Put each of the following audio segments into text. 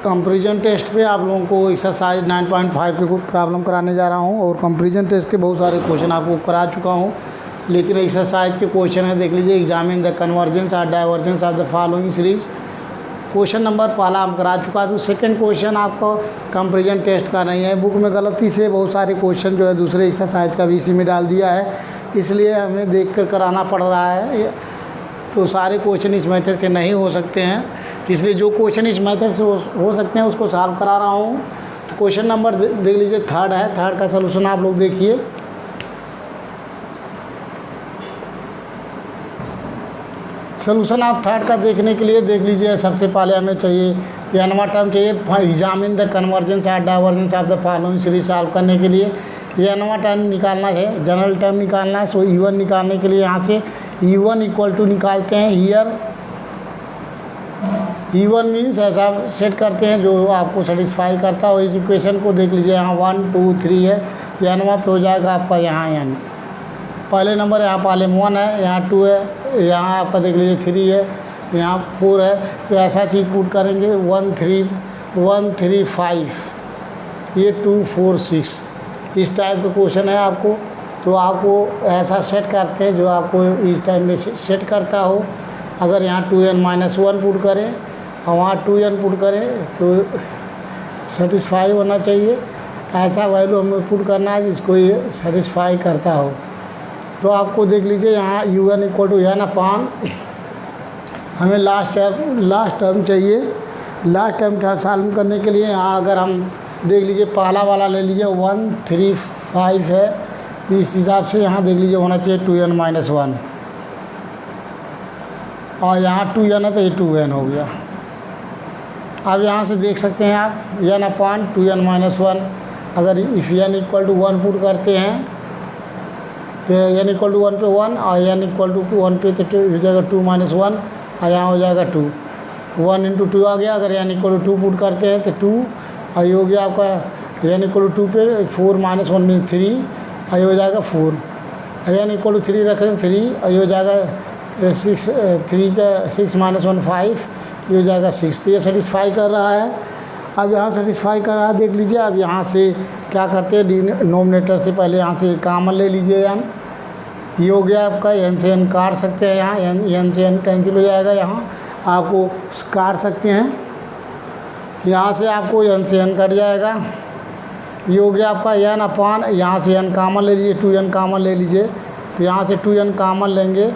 Comparison test पे आप लोगों को एक्सरसाइज 9.5 के कुछ प्रॉब्लम कराने जा रहा हूँ और कंपैरिजन टेस्ट के बहुत सारे क्वेश्चन आपको करा चुका हूँ, लेकिन एक्सरसाइज के क्वेश्चन है देख लीजिए। एग्जामिन द कन्वर्जेंस और divergence of the following series. Question number पहला हम करा चुका है, तो सेकंड क्वेश्चन आपको कंपैरिजन टेस्ट का नहीं है। बुक में गलती से बहुत सारे क्वेश्चन जो है दूसरे एक्सरसाइज का भी इसी में डाल दिया है, इसलिए हमें देख कर कराना पड़ रहा है। तो सारे क्वेश्चन इस मेथड से नहीं हो सकते हैं, इसलिए जो क्वेश्चन इस मेथड से हो सकते हैं उसको सॉल्व करा रहा हूँ। तो क्वेश्चन नंबर देख लीजिए, थर्ड है। थर्ड का सलूशन आप लोग देखिए। सलूशन आप थर्ड का देखने के लिए देख लीजिए, सबसे पहले हमें चाहिए एनवा टर्म चाहिए। एग्जामिन द कन्वर्जेंस और divergence of the following series solve करने के लिए ये एनवा टर्म निकालना है, जनरल टर्म निकालना है। सो E1 निकालने के लिए यहाँ से E1 इक्वल टू निकालते हैं हियर। E1 मीन्स ऐसा सेट करते हैं जो आपको सेटिस्फाई करता हो। इस इक्वेशन को देख लीजिए, यहाँ 1 2 3 है, एनवा पे हो जाएगा आपका यहाँ एन। पहले नंबर यहाँ पहले 1 है, यहाँ 2 है, यहाँ आपका देख लीजिए 3 है, यहाँ 4 है। तो ऐसा चीज़ पुट करेंगे 1 3 1 3 5, ये 2 4 6, इस टाइप का क्वेश्चन है आपको। तो आपको ऐसा सेट करते हैं जो आपको इस टाइम में सेट करता हो। अगर यहाँ 2n-1 पुट करें और वहाँ 2n पुट करें तो सेटिस्फाई होना चाहिए। ऐसा वैल्यू हमें पुट करना है जिसको ये सेटिस्फाई करता हो। तो आपको देख लीजिए यहाँ un इक्वल टू n अपान, हमें लास्ट टर्म चाहिए। लास्ट टर्म सॉल्व करने के लिए यहाँ अगर हम देख लीजिए पहला वाला ले लीजिए 1 3 5 है, तो इस हिसाब से यहाँ देख लीजिए होना चाहिए 2n-1, और यहाँ 2n है तो ये 2n हो गया। अब यहाँ से देख सकते हैं आप n अपान 2n-1। अगर if n equal to 1 put करते हैं तो n इक्वल टू 1 पे 1 और n इक्वल टू 1 पे तो हो जाएगा 2-1 और यहाँ हो जाएगा 2। 1 इंटू 2 आ गया। अगर n इक्वल टू 2 पुट करते हैं तो 2, और ये हो गया आपका n इक्वल टू 2 पे 4-1 में 3, और ये हो जाएगा 4। n इक्वल टू 3 रख रहे हैं 3, और ये हो जाएगा 6, 3 का 6-1 5, ये हो जाएगा 6। तो ये सेटिस्फाई कर रहा है। अब यहाँ सेटिस्फाई कर रहा है देख लीजिए। अब यहाँ से क्या करते हैं, डिनोमिनेटर से पहले यहाँ से कॉमन ले लीजिए n। ये हो गया आपका, n से n काट सकते हैं, यहाँ n से n कैंसिल हो जाएगा, यहाँ आपको काट सकते हैं। यहाँ से आपको n से n कट जाएगा। ये हो गया आपका n अपान, यहाँ से n कॉमन ले लीजिए, 2n कॉमन ले लीजिए। तो यहाँ से 2n कॉमन लेंगे,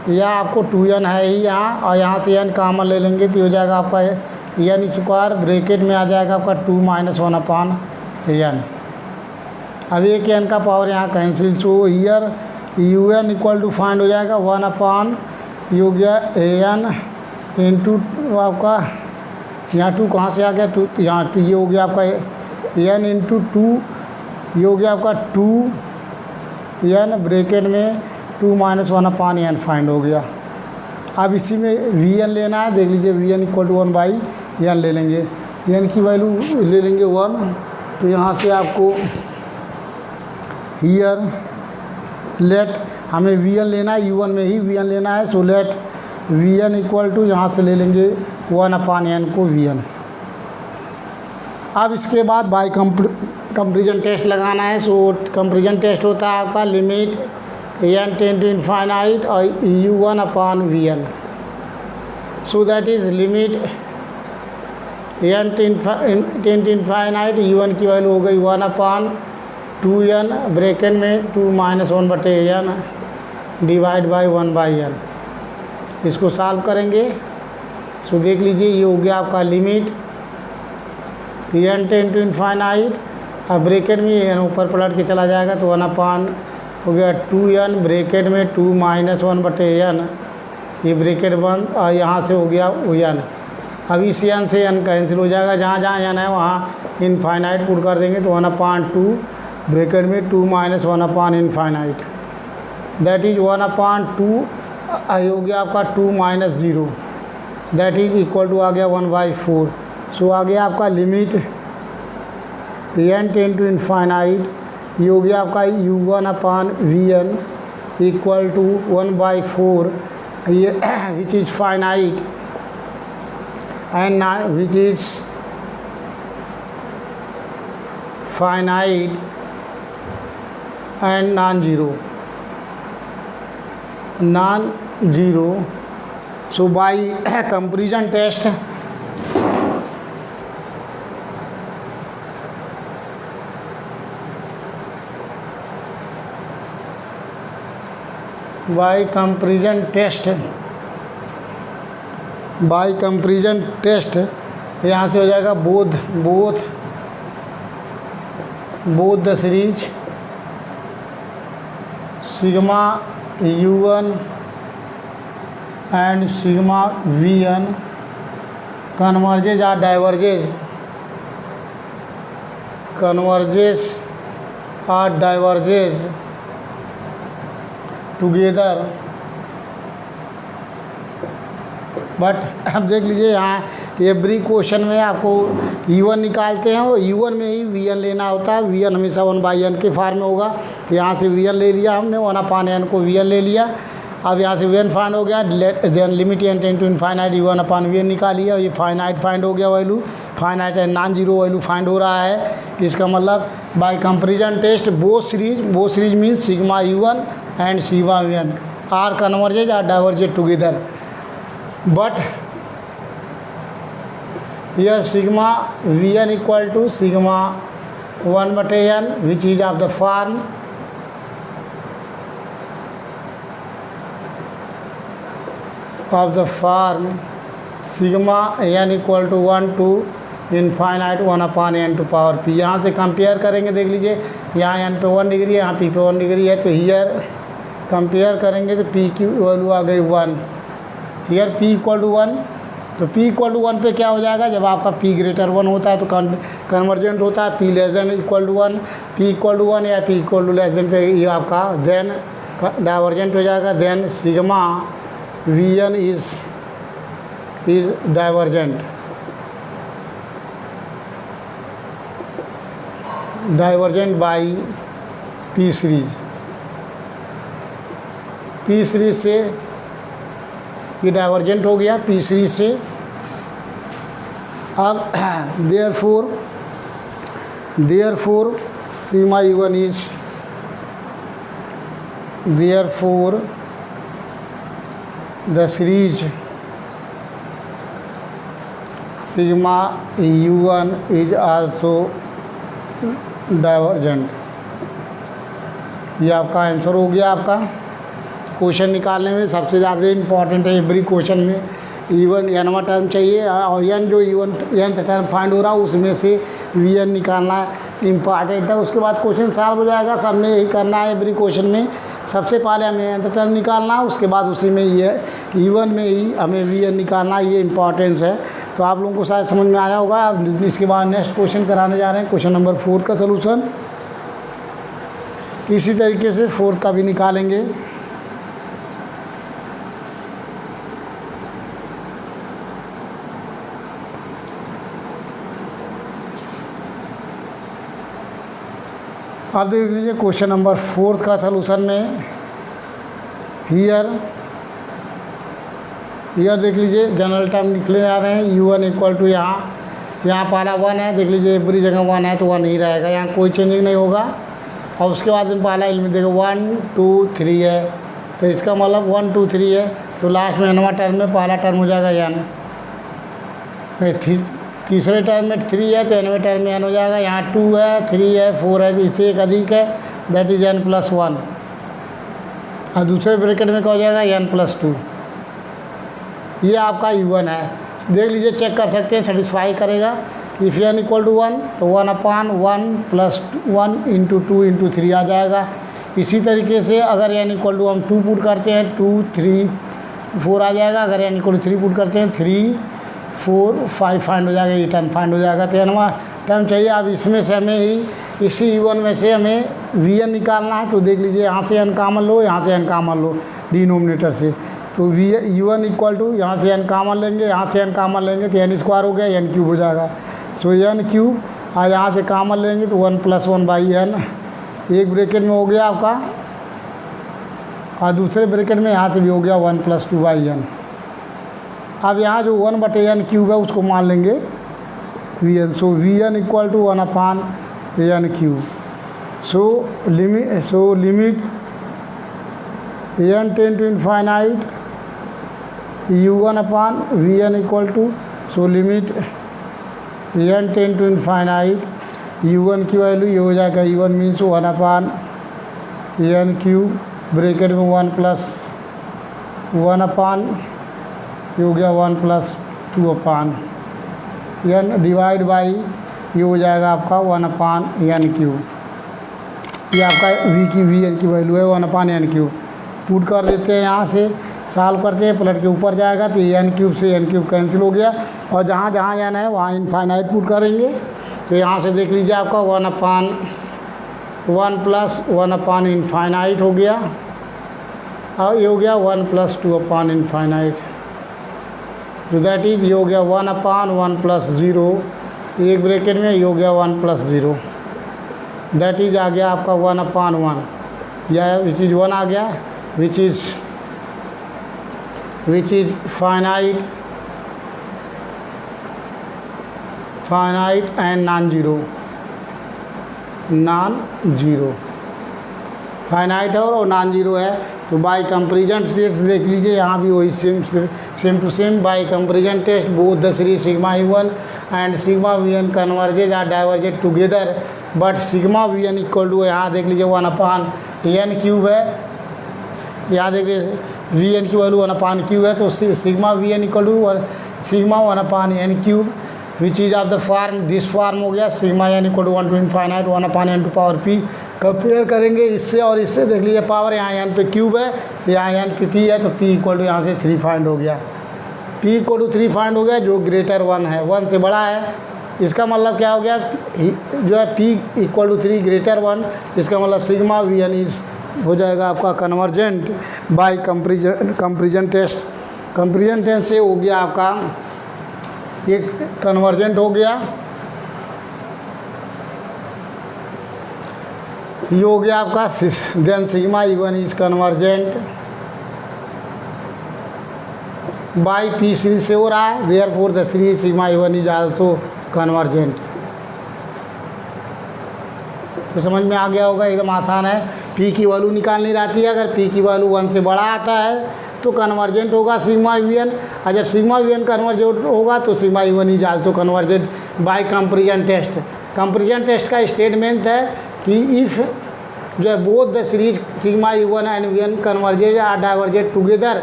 या आपको 2n है ही यहाँ, और यहाँ से n कॉमन ले लेंगे तो हो जाएगा आपका n स्क्वायर, ब्रैकेट में आ जाएगा आपका 2-1 अपान n। अब एक n का पावर यहाँ cancel. So here un equal to find हो जाएगा 1 अपान, ये हो गया an इंटू आपका यहाँ 2 कहाँ से आ गया 2, यहाँ 2, ये हो गया आपका n इंटू 2, ये हो गया आपका 2n ब्रैकेट में 2-1 अपान n फाइंड हो गया। अब इसी में vn लेना है, देख लीजिए vn इक्वल टू 1/n ले लेंगे, n की वैल्यू ले लेंगे 1। तो यहाँ से आपको हियर लेट, हमें vn लेना है, u1 में ही vn लेना है। So let vn equal to, यहाँ से ले लेंगे 1 अपान n को vn। अब इसके बाद बाय कंपैरिजन टेस्ट लगाना है। सो कंपैरिजन टेस्ट होता है आपका limit n tend to infinite और u1 upon vn। So that is limit n tend to infinite, u1 की वैल्यू हो गई 1 अपान 2n ब्रैकेट में 2-1/n डिवाइड बाई 1/n। इसको सॉल्व करेंगे। सो देख लीजिए ये हो गया आपका limit n tend to infinite, और ब्रैकेट में n ऊपर पलट के चला जाएगा तो 1 अपान हो गया 2n ब्रैकेट में 2-1/n, ये ब्रैकेट बंद, और यहाँ से हो गया n। अब इस n से n कैंसिल हो जाएगा, जहाँ जहाँ n है वहाँ इनफाइनाइट पुट कर देंगे तो 1 अपान 2 ब्रैकेट में 2-1 upon infinite, that is 1 upon 2, हो गया आपका 2-0, दैट इज इक्वल टू आ गया 1/4। सो आ गया आपका limit n tend to infinite, ये हो गया आपका u1 upon vn equal to 1/4, ये which is finite and which is finite and non zero. So by comparison test by comparison test यहाँ से हो जाएगा both the series sigma U1 and sigma V1 converges और diverges together. But अब देख लीजिए यहाँ एवरी क्वेश्चन में आपको U1 निकालते हैं और U1 में ही V1 लेना होता है। V1 हमेशा 1/n के फॉर्म में होगा, तो यहाँ से V1 ले लिया हमने, 1/n को V1 ले लिया। अब यहाँ से V1 फाइंड हो गया, then limit n tend to infinite U1/VN निकालिए और ये फाइनाइट फाइंड हो गया value, finite and non zero value find हो रहा है। इसका मतलब by comparison test both series means sigma U1 and sigma V1 are converges or diverges together. But here sigma Vn equal to sigma 1/n which is of the form sigma n equal to 1 to infinite 1/n to power p। यहाँ से compare करेंगे, देख लीजिए यहाँ n पे 1 degree है, यहाँ p पे 1 डिग्री है, तो हियर कंपेयर करेंगे तो p की वैल्यू आ गई 1, हियर p इक्वल टू 1। तो p इक्वल टू 1 पे क्या हो जाएगा, जब आपका p ग्रेटर 1 होता है तो कन्वर्जेंट होता है, p less than equal to 1, p equal to 1 या p equal to less than पे ये आपका देन डाइवर्जेंट हो जाएगा। Then sigma Vn is divergent by p series से ये डाइवर्जेंट हो गया p सीरीज से। अब therefore sigma U1 is the series sigma U1 is also divergent. ये आपका आंसर हो गया। आपका क्वेश्चन निकालने में सबसे ज़्यादा इम्पॉर्टेंट है, एवरी क्वेश्चन में E1 n टर्म चाहिए और n जो nth टर्म फाइंड हो रहा है उसमें से Vn निकालना इम्पॉर्टेंट है। उसके बाद क्वेश्चन सॉल्व हो जाएगा। सब में यही करना है, एवरी क्वेश्चन में सबसे पहले हमें nth टर्म निकालना है, उसके बाद उसी में ये E1 में ही हमें Vn निकालना, ये इम्पॉर्टेंस है। तो आप लोगों को शायद समझ में आया होगा। अब इसके बाद नेक्स्ट क्वेश्चन कराने जा रहे हैं, क्वेश्चन नंबर 4 का सलूशन। इसी तरीके से 4th का भी निकालेंगे। अब देख लीजिए क्वेश्चन नंबर 4 का सलूशन में हियर देख लीजिए जनरल टर्म निकले जा रहे हैं। U1 इक्वल टू यहाँ पहला 1 है, देख लीजिए एवरी जगह 1 है तो 1 ही रहेगा, यहाँ कोई चेंजिंग नहीं होगा। और उसके बाद में पहला एलिमेंट देखो 1 2 3 है, तो इसका मतलब 1 2 3 है, तो लास्ट में nवां टर्म में पहला टर्म हो जाएगा n। तीसरे टर्म में 3 है तो nवें टर्म में n हो जाएगा। यहाँ 2 है 3 है 4 है, इससे एक अधिक है, दैट इज n+1। और दूसरे ब्रैकेट में क्या हो जाएगा n+2। ये आपका U1 है, देख लीजिए चेक कर सकते हैं, सेटिस्फाई करेगा। इफ़ n इक्वल टू 1 तो 1/1 + 1 × 2 × 3 आ जाएगा। इसी तरीके से अगर n इक्वल टू हम 2 पुट करते हैं 2 3 4 आ जाएगा। अगर n इक्वल टू 3 पुट करते हैं 3 4 5 फाइंड हो जाएगा, ये टर्म फाइंड हो जाएगा। तो nवां टर्म चाहिए। अब इसमें से हमें ही इसी U1 में से हमें Vn निकालना है। तो देख लीजिए यहाँ से n कॉमन लो, यहाँ से n कॉमन लो डिनोमिनेटर से, तो U1 इक्वल टू यहाँ से n कॉमन लेंगे, यहाँ से n कॉमन लेंगे तो n स्क्वायर हो गया, n क्यूब हो जाएगा। सो n क्यूब और यहाँ से कॉमन लेंगे तो 1+1/n, एक ब्रैकेट में हो गया आपका, और दूसरे ब्रैकेट में यहाँ से भी हो गया 1+2/n। अब यहाँ जो 1/n क्यूब है उसको मान लेंगे Vn। So Vn equal to 1/n n cube. So limit n tend to infinite u1 upon v n equal to, so limit n tend to infinite u1 की वैल्यू ये हो जाएगा u1 means 1 upon n cube bracket में 1 plus 1 upon ये हो गया 1 plus 2 upon n divide by ये हो जाएगा आपका 1 अपॉन एन क्यूब। ये आपका वी एन की वैल्यू है 1 अपॉन एन क्यूब। पुट कर देते हैं, यहाँ से सॉल्व करते हैं, पलट के ऊपर जाएगा तो एन क्यूब से एन क्यूब कैंसिल हो गया और जहाँ जहाँ एन है वहाँ इनफाइनाइट पुट करेंगे। तो यहाँ से देख लीजिए आपका 1 अपॉन 1 प्लस 1 अपॉन इनफाइनाइट हो गया और ये हो गया 1 प्लस 2 अपॉन इनफाइनाइट। तो दैट इज ये हो गया 1 अपॉन 1 प्लस 0, एक ब्रैकेट में ये हो गया 1 प्लस 0, दैट इज आ गया आपका 1 अपॉन 1, या विच इज़ 1 आ गया, which is finite and non zero finite है और नॉन जीरो है। तो बाय कंपैरिजन टेस्ट देख लीजिए, यहाँ भी वही same to same by comparison test both the series sigma E1 and sigma VN converges or diverged together but sigma VN equal to, यहाँ देख लीजिए 1 अपॉन एन क्यूब है, यहाँ देखिए VN की वैल्यू 1 अपॉन क्यूब है, तो sigma VN equal to sigma 1 upon n cube which is of the form this form हो गया sigma n equal to 1 to infinite 1 upon n to power p. Compare करेंगे इससे और इससे, देख लीजिए पावर यहाँ एन पे क्यूब है, यहाँ एन पे पी है, तो पी इक्वल टू यहाँ से 3 फाइंड हो गया, पी इक्वल टू 3 फाइंड हो गया जो ग्रेटर 1 है, 1 से बड़ा है। इसका मतलब क्या हो गया, जो है पी इक्वल टू 3 ग्रेटर 1, इसका मतलब सिग्मा VN इज हो जाएगा आपका convergent by comparison test. Comparison test से हो गया आपका एक कन्वर्जेंट हो गया, ये हो गया आपका then sigma E1 is convergent by P series से हो रहा है, therefore the series sigma E1 is also convergent. तो समझ में आ गया होगा, एकदम आसान है। पी की वैल्यू निकालनी रहती है, अगर पी की वैल्यू 1 से बड़ा आता है तो कन्वर्जेंट होगा सिग्मा VN, और जब सिग्मा VN कन्वर्जेंट होगा तो sigma E1 is also convergent by comparison test. Comparison test का स्टेटमेंट है कि इफ़ जो है both the series sigma E1 and VN converges or divergent together,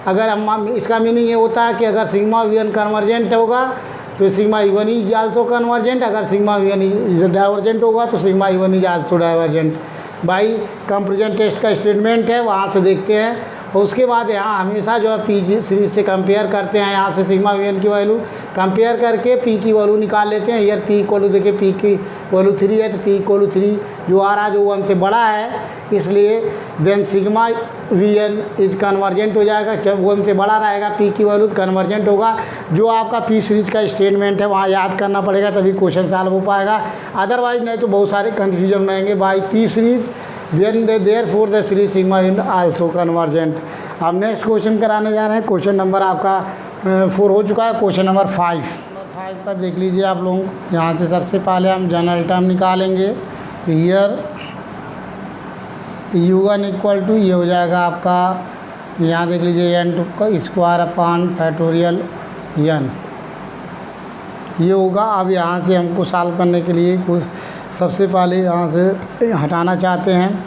अगर हम इसका मीनिंग ये होता है कि अगर सिग्मा VN कन्वर्जेंट होगा तो sigma E1 is also convergent, अगर सिग्मा VN इज डाइवर्जेंट होगा तो sigma E1 is also divergent by comparison test का स्टेटमेंट है, वहाँ से देखते हैं। और उसके बाद यहाँ हमेशा जो है पी सीरीज से कंपेयर करते हैं, यहाँ से सिग्मा VN की वैल्यू कंपेयर करके पी की वैल्यू निकाल लेते हैं। यार पी इक्वल टू देखिए पी की वैल्यू 3 है, तो पी इक्वल टू 3 जो आ रहा है जो 1 से बड़ा है, इसलिए then sigma VN is convergent हो जाएगा, जब 1 से बड़ा रहेगा पी की वैल्यू कन्वर्जेंट होगा। जो आपका पी सीरीज का स्टेटमेंट है वहाँ याद करना पड़ेगा, तभी क्वेश्चन सॉल्व हो पाएगा, अदरवाइज नहीं तो बहुत सारे कन्फ्यूजन रहेंगे। By p series then therefore the series sigma is also convergent. अब नेक्स्ट क्वेश्चन कराने जा रहे हैं, क्वेश्चन नंबर आपका 4 हो चुका है, क्वेश्चन नंबर 5 पर देख लीजिए आप लोग। यहाँ से सबसे पहले हम जनरल टर्म निकालेंगे, हियर U1 इक्वल टू ये हो जाएगा आपका, यहाँ देख लीजिए n2 का स्क्वायर अपॉन फैक्टोरियल n, ये होगा। अब यहाँ से हमको सॉल्व करने के लिए कुछ सबसे पहले यहाँ से हटाना चाहते हैं,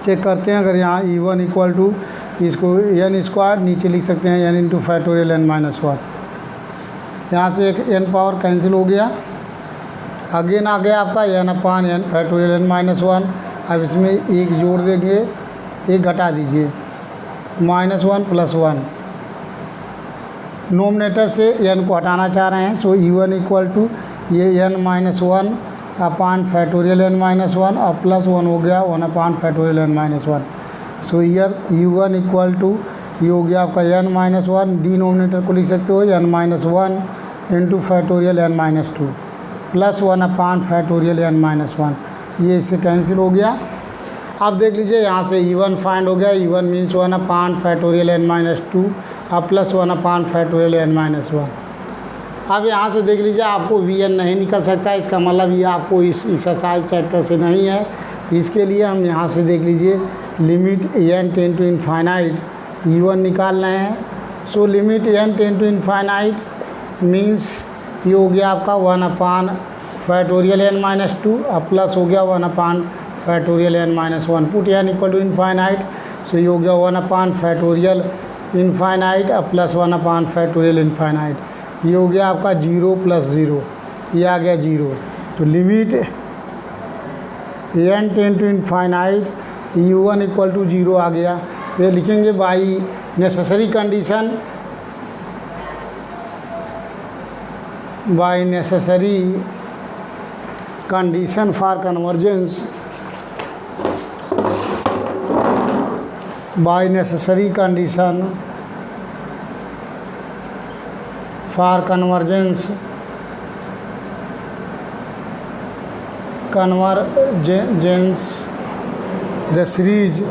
चेक करते हैं। अगर यहाँ E1 इक्वल टू इसको n स्क्वायर नीचे लिख सकते हैं n इंटू फैक्टोरियल n-1, यहाँ से एक n पावर कैंसिल हो गया। अगेन आ गया आपका n upon n factorial n-1। अब इसमें एक जोड़ देंगे, एक घटा दीजिए, -1 + 1, नोमिनेटर से n को हटाना चाह रहे हैं। सो E1 इक्वल टू ये n-1 अपॉन फैक्टोरियल n-1 और +1 हो गया 1 upon factorial n-1। So here U1 equal to ये हो गया आपका n-1, डिनोमिनेटर को लिख सकते हो n-1 into factorial n-2 +1 upon factorial n-1, ये इससे कैंसिल हो गया। अब देख लीजिए यहाँ से E1 फाइंड हो गया, E1 means 1 upon factorial n-2 और +1 अपॉन फैक्टोरियल n-1। अब यहाँ से देख लीजिए आपको वी एन नहीं निकल सकता, इसका मतलब ये आपको इस एक्सरसाइज चैप्टर से नहीं है। तो इसके लिए हम यहाँ से देख लीजिए limit n tend to infinite U1 निकाल रहे हैं। So limit n tend to infinite means ये हो गया आपका 1/फैक्टोरियल n माइनस 2 अब प्लस हो गया one by factorial n minus 1 put n equal to infinite. So ये हो गया 1/फैक्टोरियल इनफाइनाइट अब प्लस 1/फैक्टोरियल इनफाइनाइट। ये हो गया आपका 0 + 0, ये आ गया 0। तो limit n tend to infinite U1 equal to 0 आ गया। ये लिखेंगे by necessary condition, by necessary condition for convergence, by necessary condition for convergence the series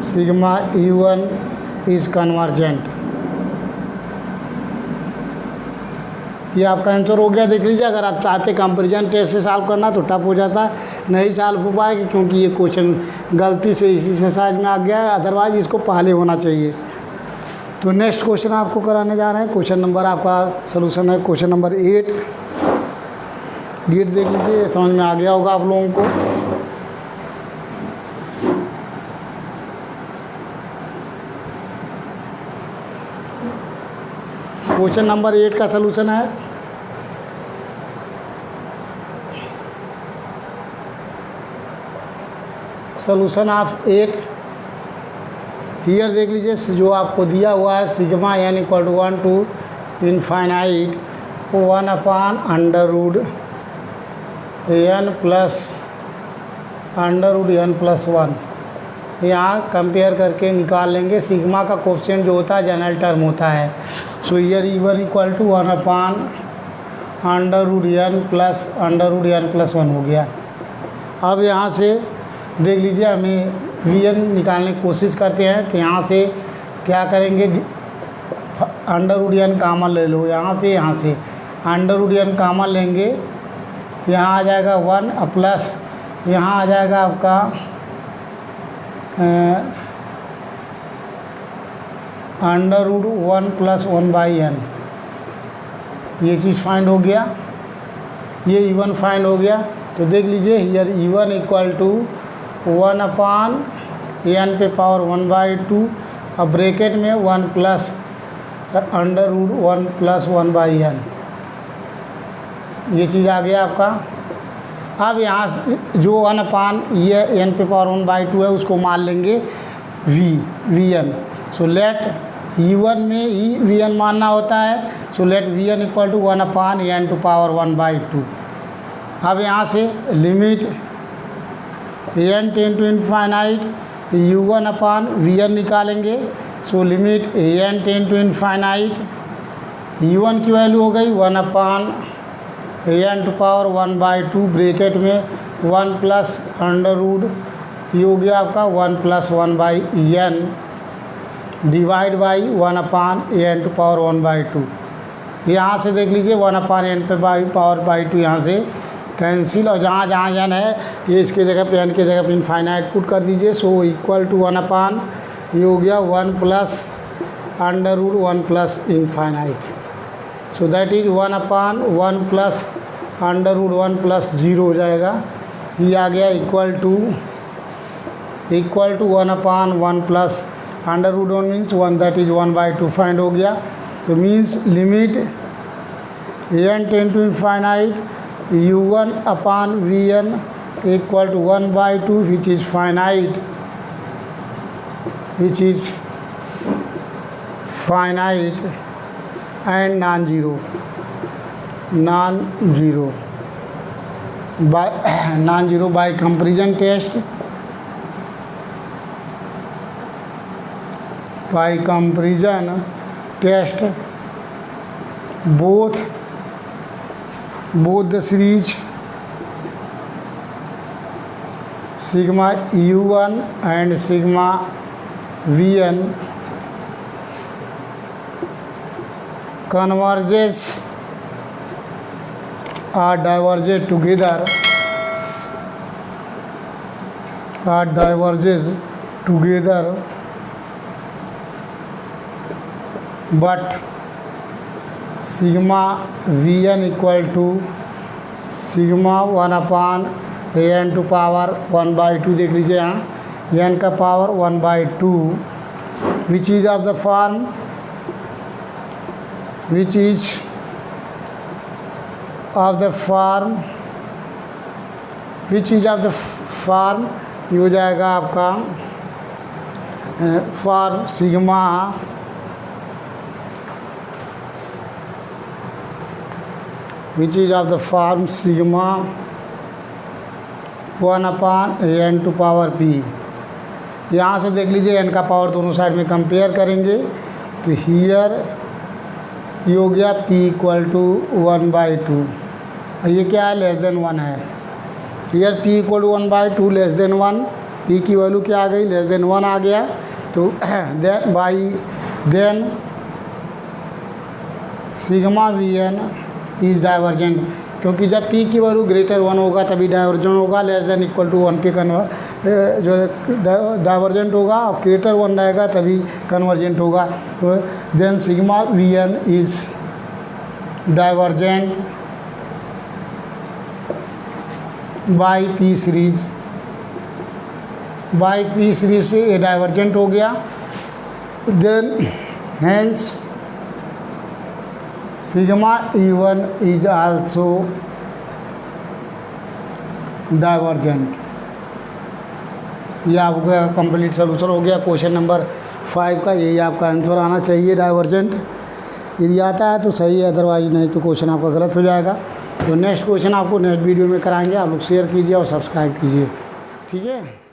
sigma U1 is convergent. ये आपका आंसर हो गया। देख लीजिए, अगर आप चाहते कंपैरिजन टेस्ट से सॉल्व करना तो टफ हो जाता है, नहीं सॉल्व हो पाएगा क्योंकि ये क्वेश्चन गलती से इसी एक्सरसाइज में आ गया है, अदरवाइज इसको पहले होना चाहिए। तो नेक्स्ट क्वेश्चन आपको कराने जा रहे हैं। क्वेश्चन नंबर आपका सलूशन है क्वेश्चन नंबर 8। डेट देख लीजिए, समझ में आ गया होगा आप लोगों को। क्वेश्चन नंबर 8 का सलूशन है सलूशन ऑफ 8। हियर देख लीजिए, जो आपको दिया हुआ है sigma n equal to 1 to infinite 1/√n plus 1। यहाँ कंपेयर करके निकाल लेंगे। सिग्मा का कोफिशिएंट जो होता है जनरल टर्म होता है। So here E1 equal to 1/√n plus 1 हो गया। अब यहाँ से देख लीजिए, हमें Vn निकालने की कोशिश करते हैं। कि यहाँ से क्या करेंगे, √n कामन ले लो, यहाँ से √n कामन लेंगे तो यहाँ आ जाएगा 1 प्लस यहाँ आ जाएगा आपका √1 प्लस 1/n। ये चीज़ फाइंड हो गया, ये E1 फाइंड हो गया। तो देख लीजिए, here E1 equal to 1/n पे पावर 1/2 अब ब्रैकेट में 1 प्लस √1 प्लस 1/n। ये चीज़ आ गया आपका। अब यहाँ जो 1/, ये n पे पावर 1/2 है, उसको मान लेंगे Vn। सो लेट E1 में Vn मानना होता है। So let Vn equal to 1/n to power 1/2। अब यहाँ से limit n tend to infinite U1/Vn निकालेंगे। So limit n tend to infinite U1 की वैल्यू हो गई 1/n टू पावर 1/2 ब्रैकेट में 1 प्लस √, ये हो गया आपका 1 plus 1/n divide by 1/n to power 1/2। यहाँ से देख लीजिए 1/n पे पावर 2 यहाँ से कैंसिल, और जहाँ जहाँ n है ये इसके जगह पे n के जगह पे इनफाइनाइट पुट कर दीजिए। सो इक्वल टू 1/, ये हो गया 1 plus √1 plus infinite. So that is 1/1 plus √1 plus 0 हो जाएगा। ये आ गया equal to 1/1 plus √1 means 1, that is 1/2 find हो गया। तो means limit n tend to infinite U1/Vn equal to 1/2 which is finite and non zero by comparison test, both the series sigma U1 and sigma Vn converges or diverges together, but sigma Vn equal to sigma 1 upon an to power 1/2। देख लीजिए यहाँ n का power 1/2, which is of the form ये हो जाएगा आपका form sigma which is of the form sigma 1 upon an to power p। यहाँ से देख लीजिए n का पावर दोनों साइड में कंपेयर करेंगे तो हियर ये हो गया p इक्वल टू 1/2, ये क्या है, लेस देन 1 है। Here p equal to 1/2 less than 1, p की वैल्यू क्या आ गई, लेस देन 1 आ गया। तो then sigma Vn is divergent, क्योंकि जब p की वैल्यू ग्रेटर 1 होगा तभी डाइवर्जेंट होगा, लेस देन इक्वल टू 1 पे जो डाइवर्जेंट होगा, और ग्रेटर 1 रहेगा तभी कन्वर्जेंट होगा। तो then sigma Vn is divergent by p series, से ये डाइवर्जेंट हो गया। Then hence sigma E1 is also divergent. ये आपका कंप्लीट सोल्यूशन हो गया क्वेश्चन नंबर 5 का, यही आपका आंसर आना चाहिए, डाइवर्जेंट। यदि आता है तो सही है, अदरवाइज नहीं तो क्वेश्चन आपका गलत हो जाएगा। तो नेक्स्ट क्वेश्चन आपको नेक्स्ट वीडियो में कराएंगे, आप लोग शेयर कीजिए और सब्सक्राइब कीजिए, ठीक है।